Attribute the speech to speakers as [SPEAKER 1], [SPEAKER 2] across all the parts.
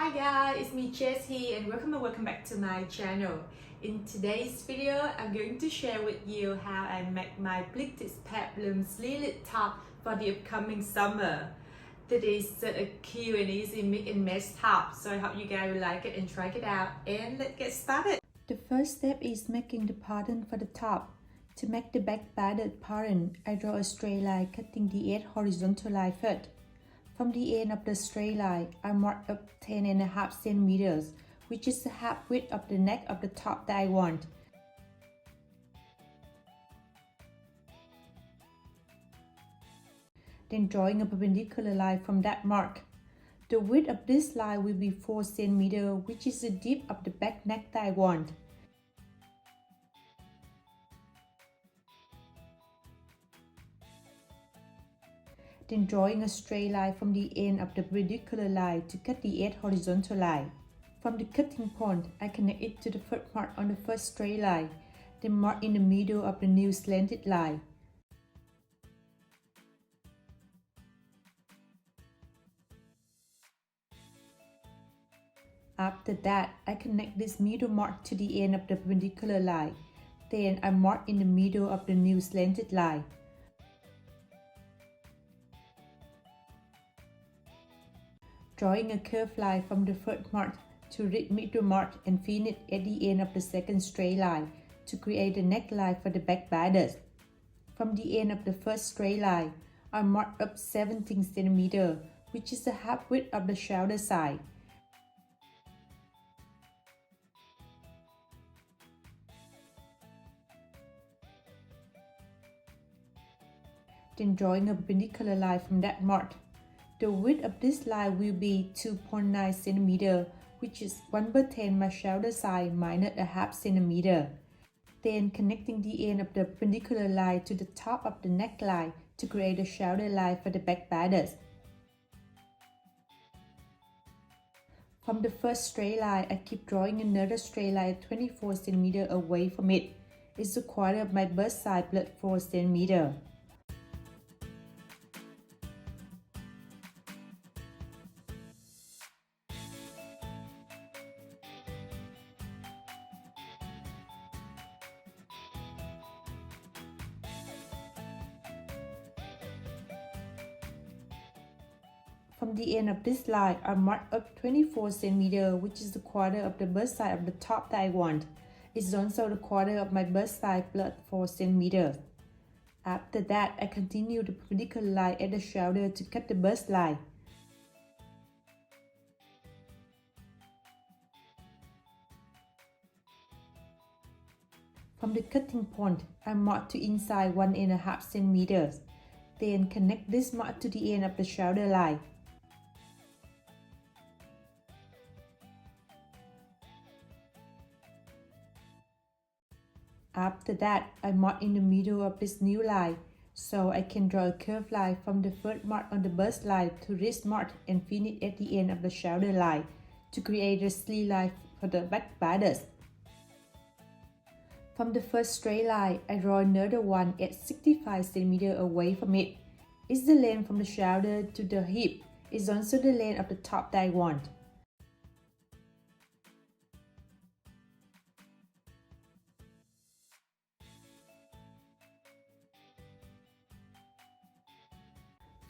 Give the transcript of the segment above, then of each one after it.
[SPEAKER 1] Hi guys, it's me Jess here and welcome back to my channel. In today's video, I'm going to share with you how I make my pleated peplum sleeveless top for the upcoming summer. That is such a cute and easy mix and match top, so I hope you guys will like it and try it out. And let's get started.
[SPEAKER 2] The first step is making the pattern for the top. To make the back padded pattern, I draw a straight line cutting the edge horizontal line first. From the end of the straight line, I mark up 10.5 centimeters, which is the half width of the neck of the top that I want. Then drawing a perpendicular line from that mark. The width of this line will be 4 cm, which is the depth of the back neck that I want. Then drawing a straight line from the end of the perpendicular line to cut the edge horizontal line. From the cutting point, I connect it to the first mark on the first straight line, then mark in the middle of the new slanted line. After that, I connect this middle mark to the end of the perpendicular line. Then I mark in the middle of the new slanted line. Drawing a curved line from the first mark to reach middle mark and finish at the end of the second straight line to create the neckline for the back bodice. From the end of the first straight line, I mark up 17 cm, which is the half width of the shoulder side. Then drawing a perpendicular line from that mark. The width of this line will be 2.9 cm, which is 1/10 my shoulder side minus a half centimeter. Then connecting the end of the perpendicular line to the top of the neckline to create a shoulder line for the back bodice. From the first straight line, I keep drawing another straight line 24 cm away from it. It's a quarter of my bust side plus 4 cm. From the end of this line, I mark up 24 cm, which is the quarter of the bust side of the top that I want. It's also the quarter of my bust side plus 4 cm. After that, I continue the perpendicular line at the shoulder to cut the bust line. From the cutting point, I mark to inside 1.5 cm. Then connect this mark to the end of the shoulder line. After that, I mark in the middle of this new line, so I can draw a curved line from the first mark on the bust line to this mark and finish at the end of the shoulder line to create a sleeve line for the back bodice. From the first straight line, I draw another one at 65 cm away from it. It's the length from the shoulder to the hip. It's also the length of the top that I want.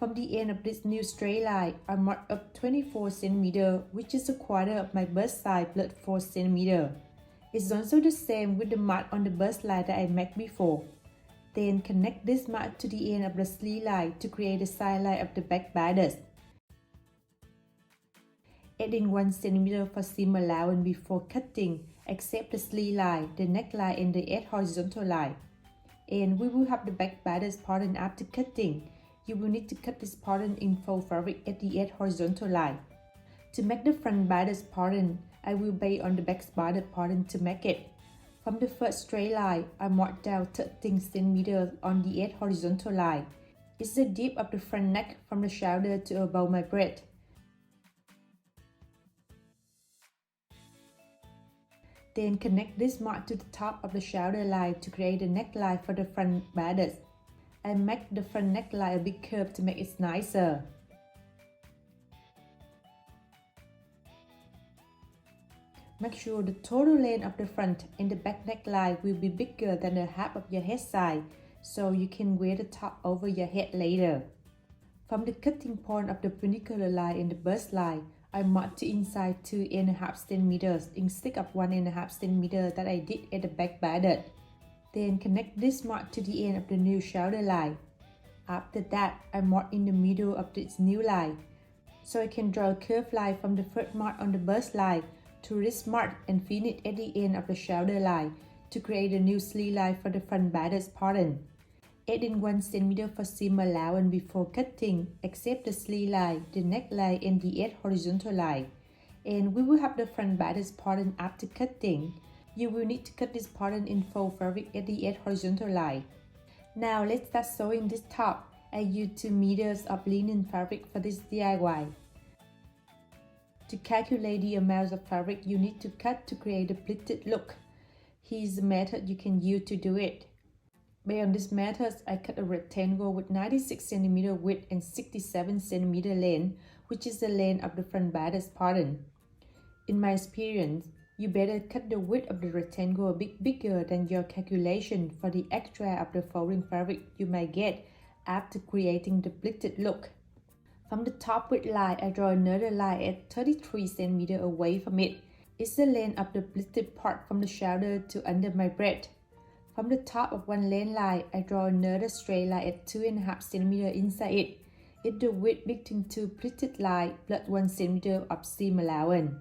[SPEAKER 2] From the end of this new straight line, I mark up 24 cm, which is a quarter of my bust side plus 4 cm. It's also the same with the mark on the bust line that I made before. Then connect this mark to the end of the sleeve line to create the side line of the back bodice. Adding 1 cm for seam allowance before cutting, except the sleeve line, the neckline and the edge horizontal line. And we will have the back bodice pattern after cutting. You will need to cut this pattern in faux fabric at the edge horizontal line. To make the front bodice pattern, I will base on the back bodice pattern to make it. From the first straight line, I mark down 13 cm on the edge horizontal line. It's the depth of the front neck from the shoulder to above my breast. Then connect this mark to the top of the shoulder line to create a neckline for the front bodice. I make the front neckline a bit curved to make it nicer. Make sure the total length of the front and the back neckline will be bigger than the half of your head size, so you can wear the top over your head later. From the cutting point of the funicular line and the bust line, I marked to inside 2.5 cm instead of 1.5 cm that I did at the back batted. Then connect this mark to the end of the new shoulder line. After that, I mark in the middle of this new line, so I can draw a curved line from the first mark on the bust line to this mark and finish at the end of the shoulder line to create a new sleeve line for the front batter's pattern. Add in 1 cm for seam allowance before cutting, except the sleeve line, the neckline, and the edge horizontal line. And we will have the front batter's pattern after cutting. You will need to cut this pattern in fold fabric at the edge horizontal line. Now let's start sewing this top. I used 2 meters of linen fabric for this DIY. To calculate the amount of fabric you need to cut to create a pleated look, here's the method you can use to do it. Based on this method, I cut a rectangle with 96 cm width and 67 cm length, which is the length of the front batter's pattern. In my experience, you better cut the width of the rectangle a bit bigger than your calculation for the extra of the folding fabric you might get after creating the pleated look. From the top width line, I draw another line at 33 cm away from it. It's the length of the pleated part from the shoulder to under my breast. From the top of one length line, I draw another straight line at 2.5 cm inside it. It's the width between two pleated lines plus 1 cm of seam allowance.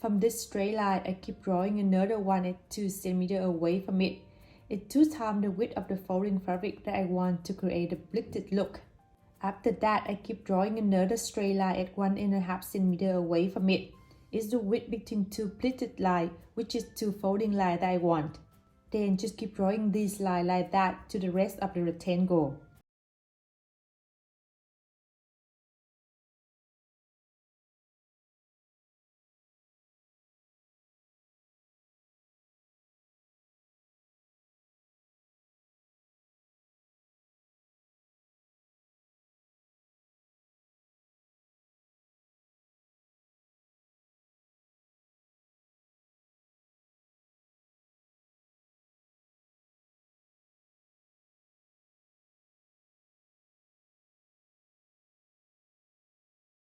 [SPEAKER 2] From this straight line, I keep drawing another one at 2 cm away from it. It's 2 times the width of the folding fabric that I want to create a pleated look. After that, I keep drawing another straight line at 1.5 cm away from it. It's the width between two pleated lines, which is 2 folding lines that I want. Then just keep drawing these lines like that to the rest of the rectangle.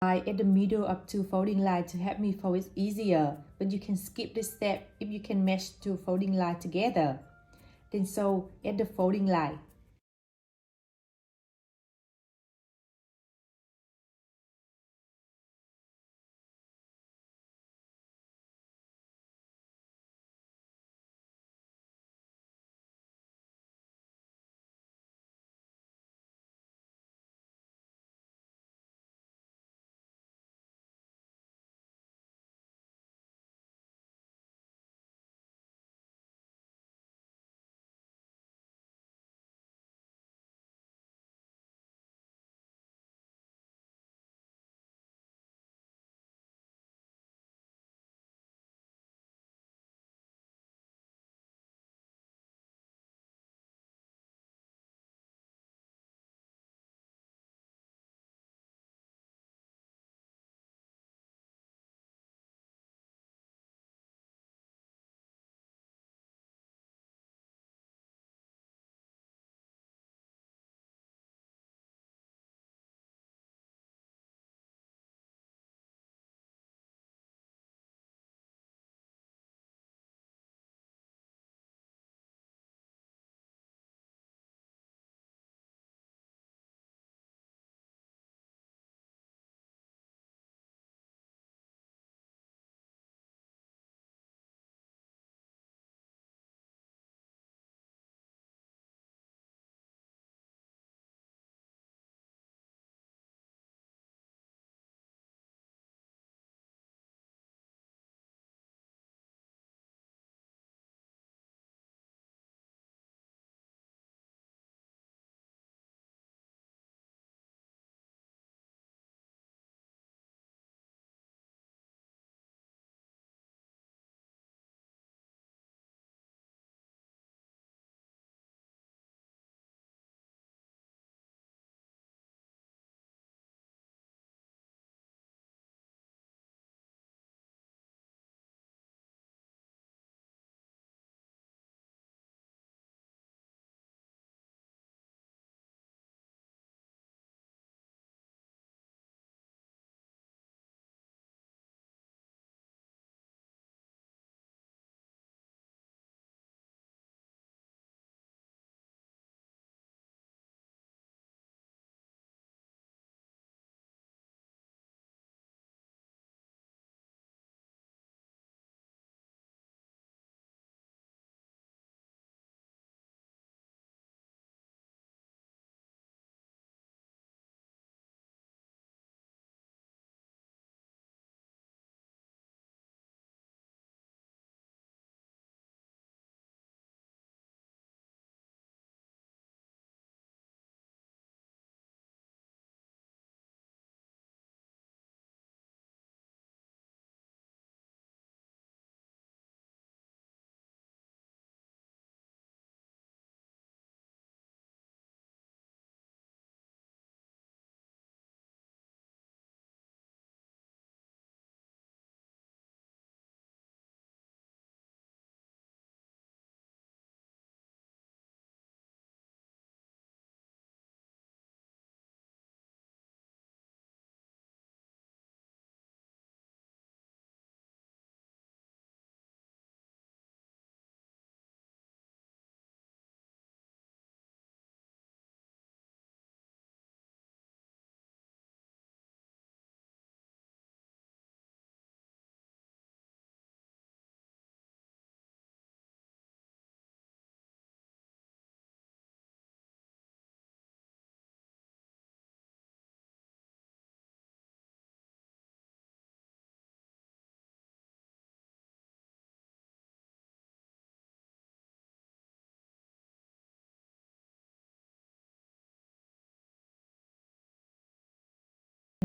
[SPEAKER 2] At the middle of 2 folding lines to help me fold it easier, but you can skip this step if you can match 2 folding lines together. Then sew at the folding line.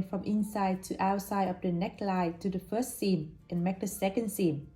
[SPEAKER 2] from inside to outside of the neckline to the first seam and make the second seam.